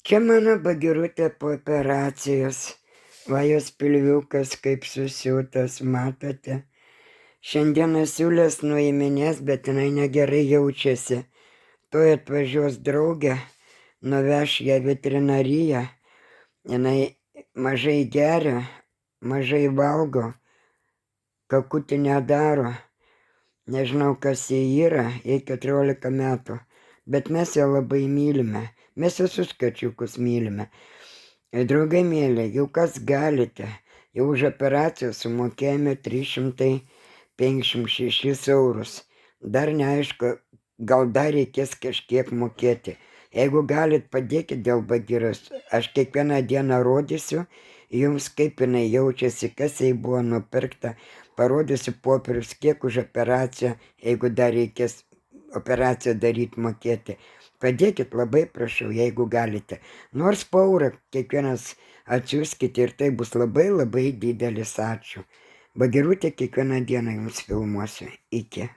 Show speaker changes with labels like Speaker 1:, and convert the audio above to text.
Speaker 1: Čia mano Bagirutė po operacijos. Va jos pilviukas kaip susiūtas, matote. Šiandieną siūlės nuiminės, bet jinai negerai jaučiasi. Tuoj atvažiuos draugė, nuveš ją į veterinariją. Jinai mažai geria, mažai valgo, kakutį nedaro. Nežinau, kas jie yra, jai 14 metų. Bet mes ją labai mylime. Mes visus kačiukus mylime. Draugai mėly, jau kas galite. Jau už operaciją sumokėjome 356 eurus. Dar neaišku, gal dar reikės kažkiek mokėti. Jeigu galit, padėkit dėl Bagiros. Aš kiekvieną dieną rodysiu jums, kaip jinai jaučiasi, kas jai buvo nupirkta. Parodysiu popierius, kiek už operaciją, jeigu dar reikės operaciją daryti, mokėti. Padėkit, labai prašau, jeigu galite. Nors po eurą kiekvienas atsiųskite ir tai bus labai labai didelis ačiū. Bagirutė kiekvieną dieną jums filmuosiu. Iki.